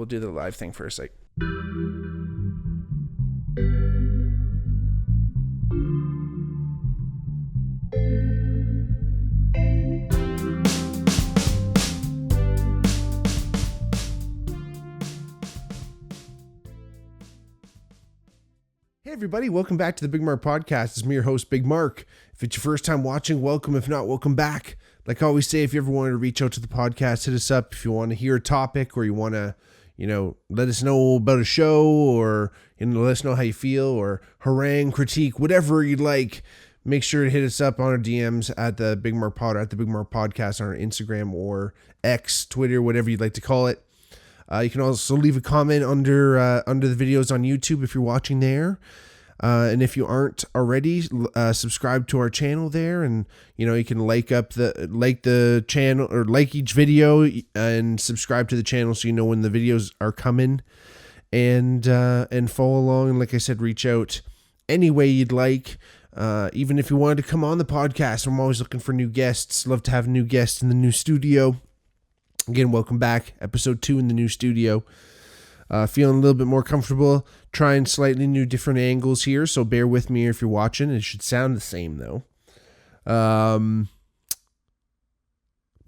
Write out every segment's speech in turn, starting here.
we'll do the live thing first. Like, hey everybody, welcome back to the Bigmark podcast. It's me, your host, Bigmark. If it's your first time watching, welcome. If not, welcome back. Like I always say, if you ever wanted to reach out to the podcast, hit us up. If you want to hear a topic or you want to, let us know about a show or, let us know how you feel or harangue, critique, whatever you'd like, make sure to hit us up on our DMs at the Bigmark Pod, or at the Bigmark Podcast on our Instagram or X, Twitter, whatever you'd like to call it. You can also leave a comment under the videos on YouTube if you're watching there. And if you aren't already, subscribe to our channel there, and you can like the channel or like each video and subscribe to the channel so you know when the videos are coming, and follow along. And like I said, reach out any way you'd like. Even if you wanted to come on the podcast, I'm always looking for new guests. Love to have new guests in the new studio. Again, welcome back. Episode 2 in the new studio. Feeling a little bit more comfortable, trying slightly new different angles here, so bear with me if you're watching. It should sound the same, though. But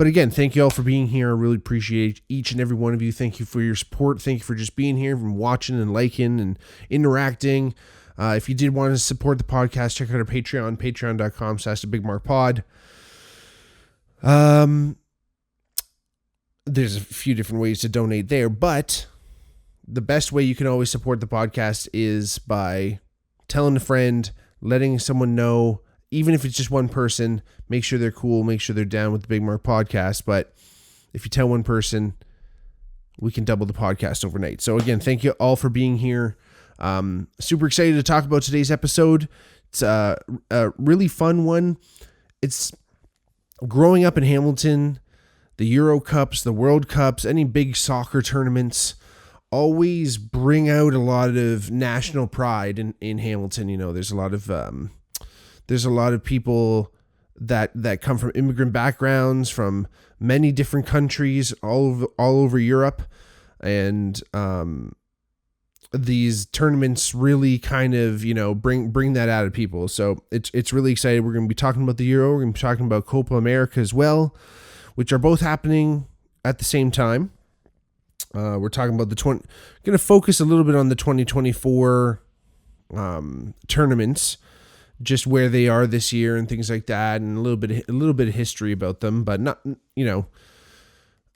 again, thank you all for being here. I really appreciate each and every one of you. Thank you for your support. Thank you for just being here, from watching and liking and interacting. If you did want to support the podcast, check out our Patreon, patreon.com/thebigmarkpod. There's a few different ways to donate there, but the best way you can always support the podcast is by telling a friend, letting someone know, even if it's just one person. Make sure they're cool, make sure they're down with the Bigmark podcast. But if you tell one person, we can double the podcast overnight. So again, thank you all for being here. Super excited to talk about today's episode. It's a really fun one. It's growing up in Hamilton. The Euro Cups, the World Cups, any big soccer tournaments always bring out a lot of national pride in Hamilton. There's a lot of people that come from immigrant backgrounds from many different countries all over Europe, and these tournaments really kind of bring that out of people. So it's really exciting. We're going to be talking about the Euro. We're going to be talking about Copa America as well, which are both happening at the same time. We're talking about going to focus a little bit on the 2024 tournaments, just where they are this year and things like that, and a little bit of history about them, but not,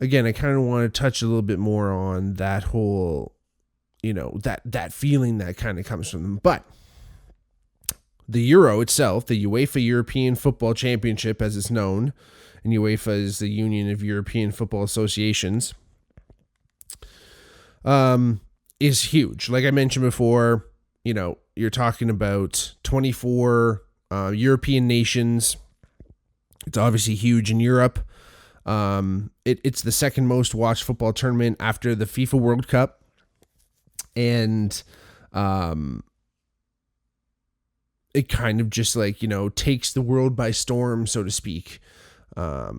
again, I kind of want to touch a little bit more on that whole, that feeling that kind of comes from them. But the Euro itself, the UEFA European Football Championship, as it's known, and UEFA is the Union of European Football Associations, is huge. Like I mentioned before, you're talking about 24 European nations. It's obviously huge in Europe. It's the second most watched football tournament after the FIFA World Cup. And it kind of just takes the world by storm, so to speak. A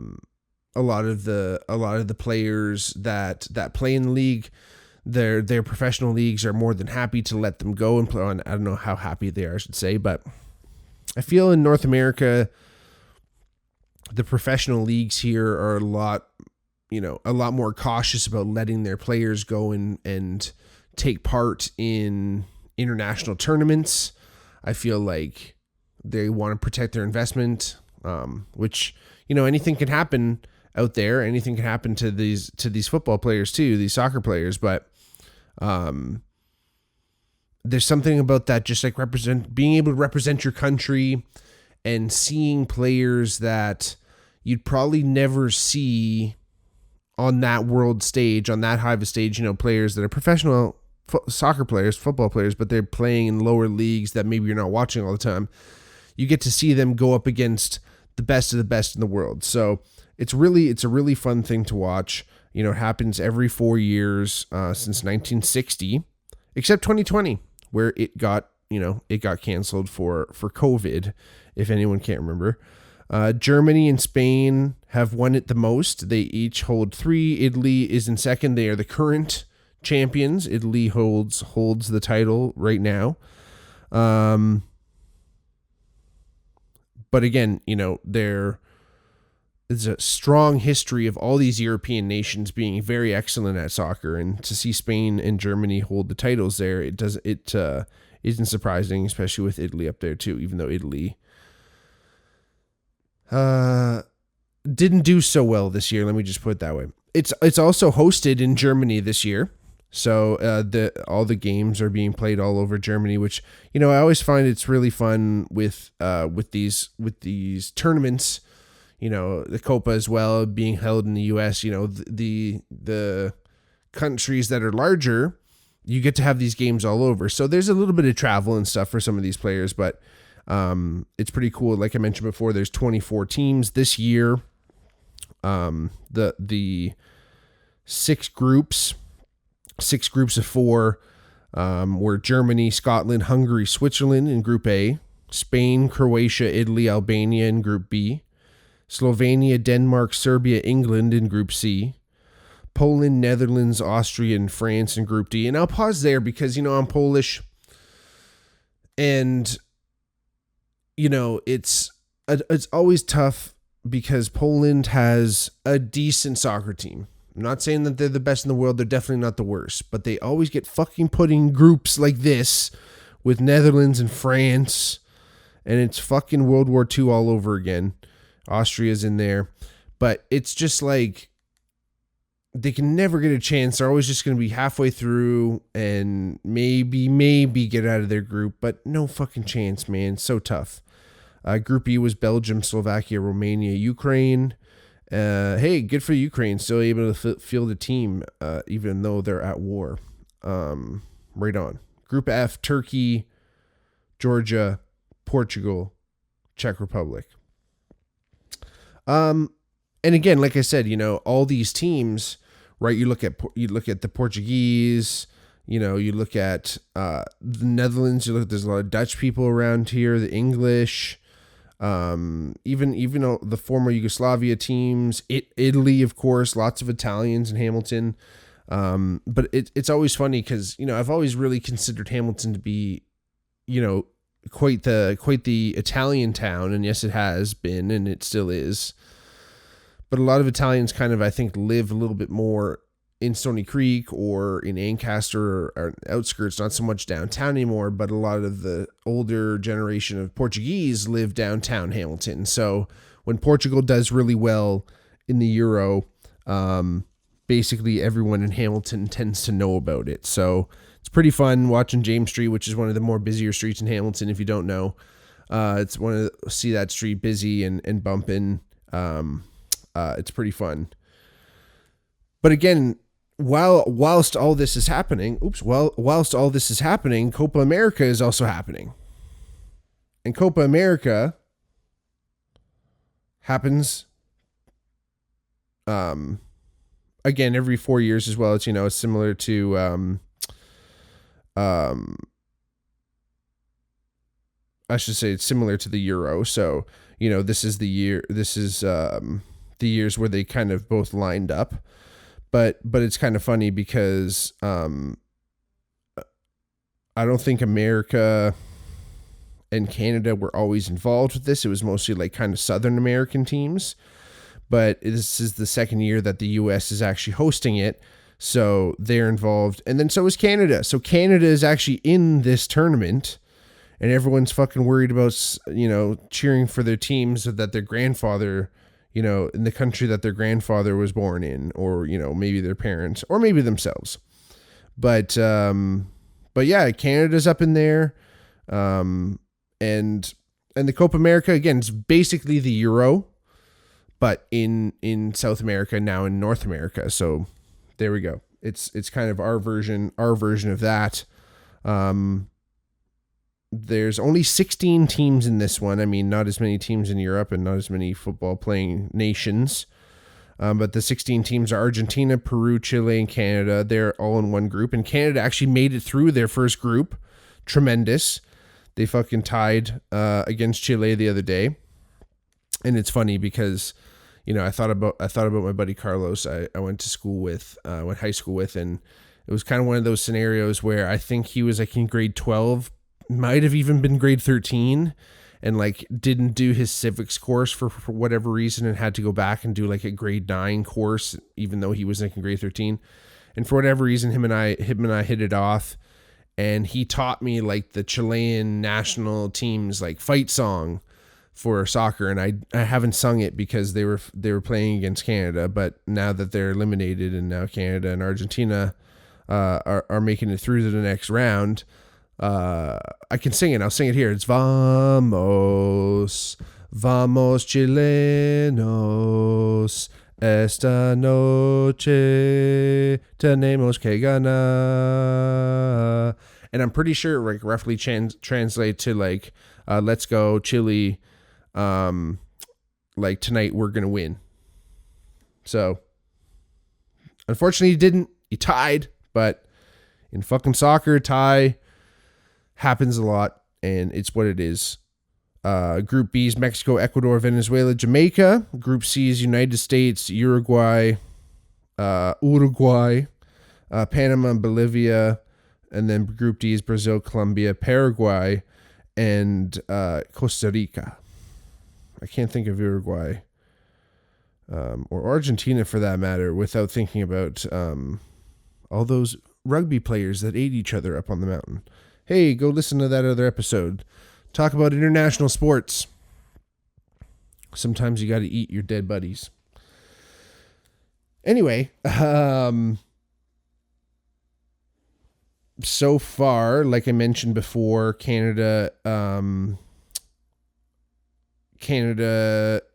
lot of the players that play in the league, their professional leagues, are more than happy to let them go and play on. I don't know how happy they are, I should say, but I feel in North America, the professional leagues here are a lot more cautious about letting their players go and take part in international tournaments. I feel like they want to protect their investment, which, anything can happen out there. Anything can happen to these football players too, these soccer players. But there's something about that, just like being able to represent your country and seeing players that you'd probably never see on that world stage, on that high of a stage, players that are professional soccer players, football players, but they're playing in lower leagues that maybe you're not watching all the time. You get to see them go up against the best of the best in the world. So it's a really fun thing to watch. It happens every 4 years since 1960, except 2020, where it got canceled for COVID, if anyone can't remember. Germany and Spain have won it the most. They each hold 3. Italy is in second. They are the current champions. Italy holds the title right now. But again, there is a strong history of all these European nations being very excellent at soccer, and to see Spain and Germany hold the titles there, it isn't surprising, especially with Italy up there too, even though Italy didn't do so well this year. Let me just put it that way. It's also hosted in Germany this year. So all the games are being played all over Germany, which I always find it's really fun with these tournaments. The COPA as well being held in the U.S. The countries that are larger, you get to have these games all over. So there's a little bit of travel and stuff for some of these players, but it's pretty cool. Like I mentioned before, there's 24 teams this year. The six groups of four were Germany, Scotland, Hungary, Switzerland in Group A, Spain, Croatia, Italy, Albania in Group B, Slovenia, Denmark, Serbia, England in Group C, Poland, Netherlands, Austria, and France in Group D. And I'll pause there because, I'm Polish, and, it's always tough because Poland has a decent soccer team. I'm not saying that they're the best in the world. They're definitely not the worst, but they always get fucking put in groups like this with Netherlands and France, and it's fucking World War II all over again. Austria's in there, but it's just like they can never get a chance. They're always just going to be halfway through and maybe get out of their group, but no fucking chance, man. It's so tough. Group E was Belgium, Slovakia, Romania, Ukraine. Hey, good for Ukraine. Still able to field a team, even though they're at war. Right on. Group F, Turkey, Georgia, Portugal, Czech Republic. And again, like I said, all these teams, right? You look at the Portuguese, you look at the Netherlands. There's a lot of Dutch people around here. The English. Even the former Yugoslavia teams, Italy, of course, lots of Italians in Hamilton. But it's always funny because, I've always really considered Hamilton to be, quite the Italian town. And yes, it has been, and it still is. But a lot of Italians kind of, I think, live a little bit more in Stony Creek or in Ancaster or outskirts, not so much downtown anymore, but a lot of the older generation of Portuguese live downtown Hamilton. So when Portugal does really well in the Euro, basically everyone in Hamilton tends to know about it. So it's pretty fun watching James Street, which is one of the more busier streets in Hamilton. If you don't know, it's see that street busy and bumping. It's pretty fun. But again, whilst all this is happening, Copa America is also happening. And Copa America happens again every 4 years as well. It's it's similar to I should say it's similar to the Euro. So, this is the years where they kind of both lined up. But it's kind of funny because I don't think America and Canada were always involved with this. It was mostly like kind of Southern American teams. But this is the second year that the U.S. is actually hosting it. So they're involved. And then so is Canada. So Canada is actually in this tournament. And everyone's fucking worried about, cheering for their teams that their grandfather, in the country that their grandfather was born in, or, maybe their parents, or maybe themselves. But yeah, Canada's up in there. And the Copa America, again, it's basically the Euro, but in South America, now in North America. So there we go. It's kind of our version of that. There's only 16 teams in this one. I mean, not as many teams in Europe and not as many football playing nations. But the 16 teams are Argentina, Peru, Chile, and Canada. They're all in one group. And Canada actually made it through their first group. Tremendous. They fucking tied against Chile the other day. And it's funny because, I thought about my buddy Carlos. I went to school with, went high school with, and It was kind of one of those scenarios where I think he was like in grade 12, might have even been grade 13, and like didn't do his civics course for whatever reason and had to go back and do like a grade 9 course, even though he was like in grade 13. And for whatever reason, him and I hit it off, and he taught me like the Chilean national team's like fight song for soccer, and I haven't sung it because they were playing against Canada, but now that they're eliminated and now Canada and Argentina are making it through to the next round, I can sing it. I'll sing it here. It's Vamos, vamos chilenos, esta noche tenemos que ganar. And I'm pretty sure it like roughly translate to like, let's go Chile. Like tonight we're going to win. So unfortunately he didn't. He tied, but in fucking soccer, tie happens a lot, and it's what it is. Group B is Mexico, Ecuador, Venezuela, Jamaica. Group C is United States, Uruguay, Panama, and Bolivia. And then Group D is Brazil, Colombia, Paraguay, and Costa Rica. I can't think of Uruguay or Argentina for that matter without thinking about all those rugby players that ate each other up on the mountain. Hey, go listen to that other episode. Talk about international sports. Sometimes you got to eat your dead buddies. Anyway, so far, like I mentioned before, Canada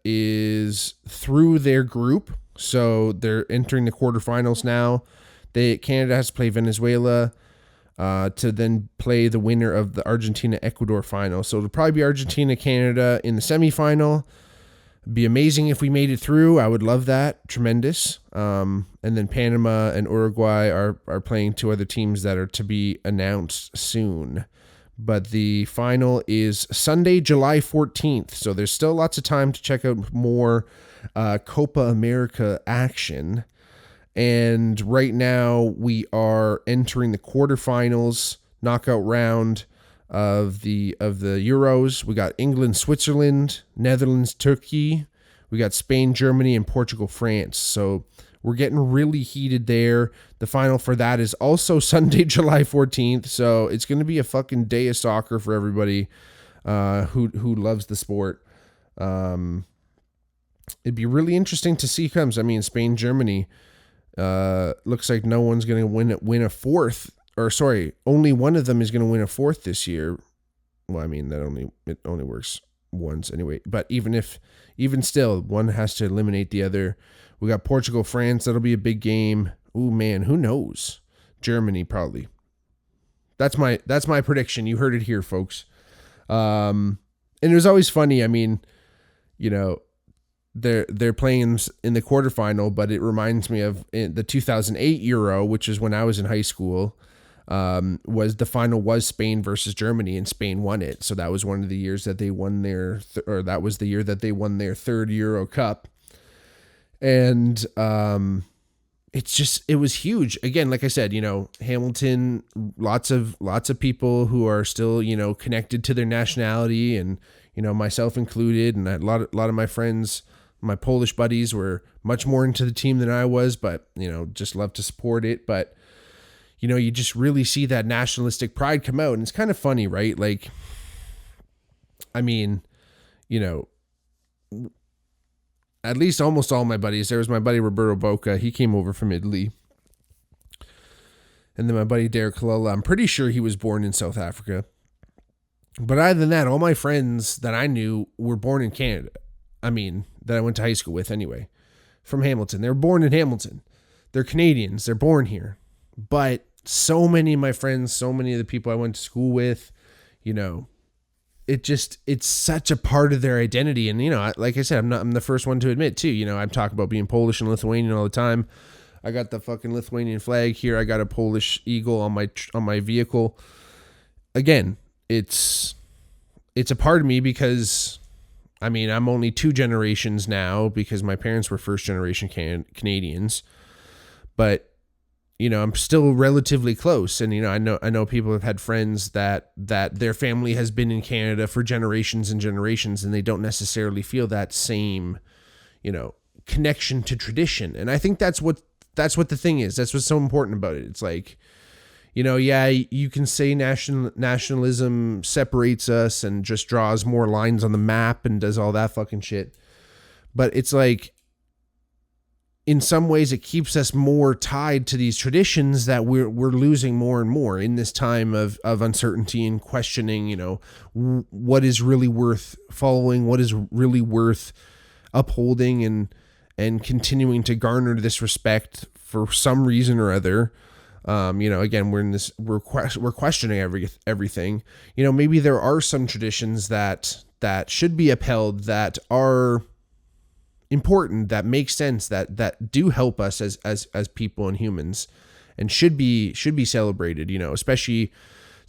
is through their group, so they're entering the quarterfinals now. Canada has to play Venezuela to then play the winner of the Argentina-Ecuador final. So it'll probably be Argentina-Canada in the semifinal. It'd be amazing if we made it through. I would love that. Tremendous. And then Panama and Uruguay are playing two other teams that are to be announced soon. But the final is Sunday, July 14th. So there's still lots of time to check out more Copa America action. And right now we are entering the quarterfinals knockout round of the Euros. We got England, Switzerland, Netherlands, Turkey. We got Spain, Germany, and Portugal, France. So we're getting really heated there. The final for that is also Sunday, July 14th. So it's going to be a fucking day of soccer for everybody who loves the sport. It'd be really interesting to see who comes. I mean, Spain, Germany. Looks like no one's going to win a fourth, or sorry, only one of them is going to win a fourth this year. Well, I mean, it only works once anyway, but even still, one has to eliminate the other. We got Portugal, France. That'll be a big game. Ooh, man, who knows? Germany, probably. That's my prediction. You heard it here, folks. And it was always funny. I mean, you know, they're playing in the quarterfinal, but it reminds me of the 2008 Euro, which is when I was in high school. Was the final was Spain versus Germany, and Spain won it. So that was one of the years that they won that was the year that they won their third Euro Cup. And it was huge. Again, like I said, you know, Hamilton, lots of people who are still, you know, connected to their nationality, and, you know, myself included, and a lot of my friends, my Polish buddies, were much more into the team than I was, but, you know, just love to support it. But, you know, you just really see that nationalistic pride come out, and it's kind of funny, right? Like, I mean, you know, at least almost all my buddies. There was my buddy Roberto Bocca. He came over from Italy. And then my buddy Derek Kalala. I'm pretty sure he was born in South Africa. But other than that, all my friends that I knew were born in Canada. I mean, that I went to high school with anyway. From Hamilton. They were born in Hamilton. They're Canadians. They're born here. But so many of my friends, so many of the people I went to school with, you know, it's such a part of their identity. And, you know, like I said, I'm the first one to admit too, you know, I'm talking about being Polish and Lithuanian all the time. I got the fucking Lithuanian flag here. I got a Polish eagle on my vehicle. Again, it's a part of me because, I mean, I'm only 2 generations now because my parents were first generation Canadians. But, I'm still relatively close. And, I know people have had friends that their family has been in Canada for generations and generations, and they don't necessarily feel that same, connection to tradition. And I think that's what the thing is. That's what's so important about it. It's like, yeah, you can say nationalism separates us and just draws more lines on the map and does all that fucking shit. But it's like, in some ways, it keeps us more tied to these traditions that we're losing more and more in this time of uncertainty and questioning, what is really worth following, what is really worth upholding and continuing to garner this respect for some reason or other. Again, we're questioning everything. Maybe there are some traditions that should be upheld, that are important, that make sense, that do help us as people and humans, and should be celebrated, especially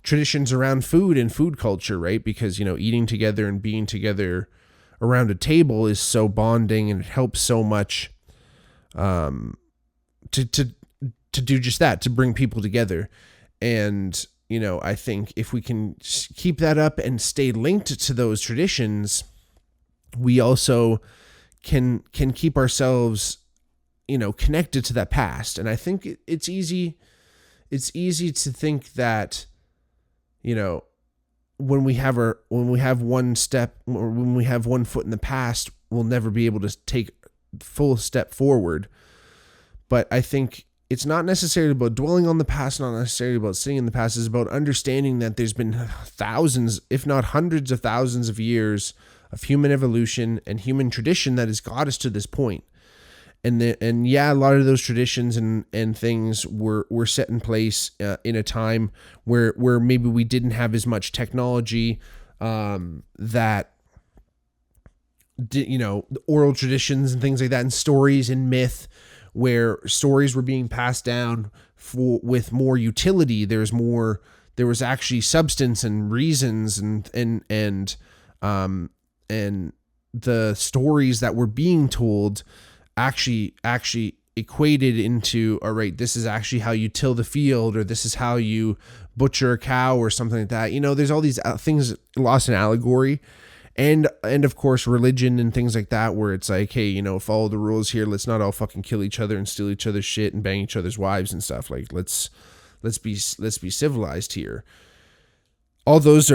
traditions around food and food culture, right? Because, eating together and being together around a table is so bonding, and it helps so much to do just that, to bring people together. And, I think if we can keep that up and stay linked to those traditions, we also can keep ourselves, connected to that past. And I think it's easy to think that, when we have one step, or when we have one foot in the past, we'll never be able to take full step forward. But I think it's not necessarily about dwelling on the past, not necessarily about sitting in the past. It's about understanding that there's been thousands, if not hundreds of thousands of years of human evolution and human tradition that has got us to this point. And yeah, a lot of those traditions and things were set in place in a time where maybe we didn't have as much technology, that the oral traditions and things like that, and stories and myth, where stories were being passed down with more utility. There was actually substance and reasons and the stories that were being told actually equated into, all right, this is actually how you till the field, or this is how you butcher a cow, or something like that. There's all these things lost in allegory, and of course religion and things like that, where it's like, hey, follow the rules here. Let's not all fucking kill each other and steal each other's shit and bang each other's wives and stuff. Like, let's be civilized here. All those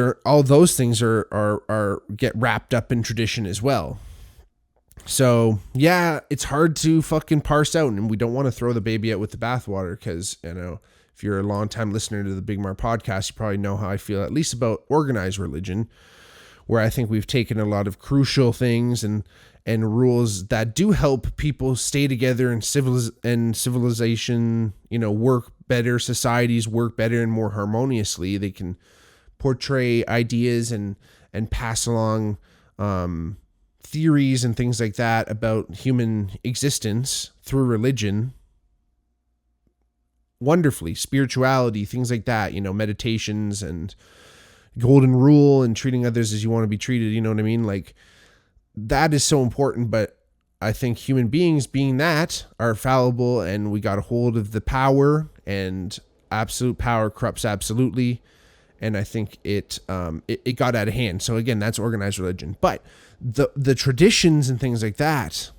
things are get wrapped up in tradition as well. So yeah, it's hard to fucking parse out, and we don't want to throw the baby out with the bathwater, because if you're a long-time listener to the Bigmark podcast, you probably know how I feel, at least about organized religion, where I think we've taken a lot of crucial things and rules that do help people stay together, and civilization, work better, societies work better and more harmoniously. They can portray ideas and pass along theories and things like that about human existence through religion wonderfully, spirituality, things like that, meditations and golden rule and treating others as you want to be treated. You know what I mean? Like, that is so important. But I think human beings, being that, are fallible, and we got a hold of the power, and absolute power corrupts absolutely. And I think it got out of hand. So again, that's organized religion. But the traditions and things like that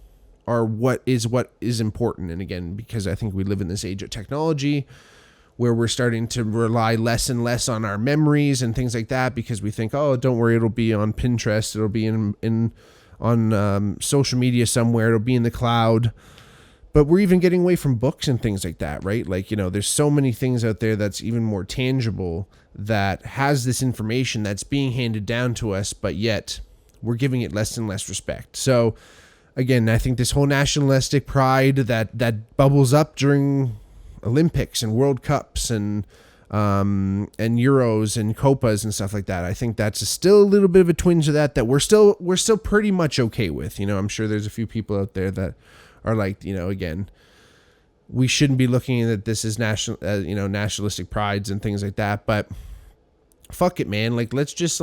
are what is important. And again, because I think we live in this age of technology where we're starting to rely less and less on our memories and things like that, because we think, oh, don't worry, it'll be on Pinterest, it'll be on social media somewhere, it'll be in the cloud. But we're even getting away from books and things like that, right? Like, there's so many things out there that's even more tangible, that has this information that's being handed down to us, but yet we're giving it less and less respect. So again, I think this whole nationalistic pride that bubbles up during Olympics and World Cups and Euros and Copas and stuff like that, I think that's still a little bit of a twinge of that we're still pretty much okay with. I'm sure there's a few people out there that are like, again, we shouldn't be looking at this as nationalistic prides and things like that, but fuck it, man. Like, let's just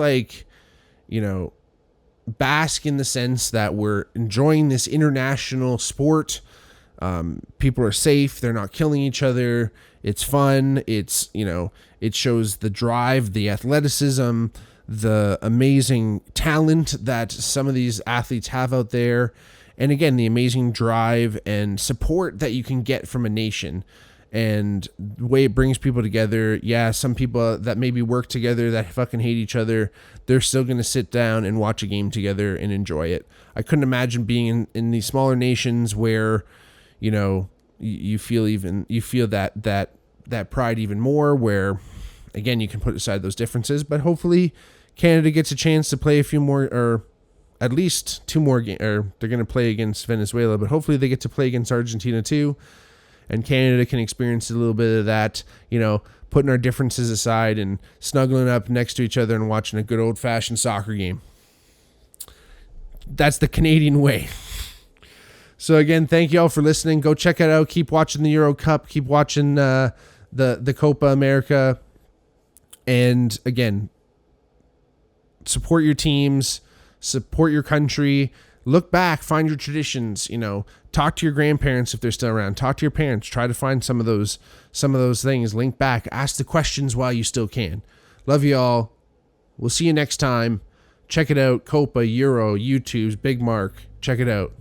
bask in the sense that we're enjoying this international sport, People are safe. They're not killing each other. It's fun. It's, it shows the drive, the athleticism, the amazing talent that some of these athletes have out there. And again, the amazing drive and support that you can get from a nation and the way it brings people together. Yeah, some people that maybe work together that fucking hate each other, they're still going to sit down and watch a game together and enjoy it. I couldn't imagine being in these smaller nations where, you feel that pride even more, where again, you can put aside those differences, but hopefully Canada gets a chance to play a few more, or at least 2 more games, or they're going to play against Venezuela, but hopefully they get to play against Argentina too. And Canada can experience a little bit of that, putting our differences aside and snuggling up next to each other and watching a good old-fashioned soccer game. That's the Canadian way. So again, thank you all for listening. Go check it out. Keep watching the Euro Cup. Keep watching the Copa America. And again, support your teams, support your country. Look back, find your traditions, talk to your grandparents if they're still around. Talk to your parents. Try to find some of those things. Link back. Ask the questions while you still can. Love you all. We'll see you next time. Check it out. COPA, Euro, YouTube's Bigmark. Check it out.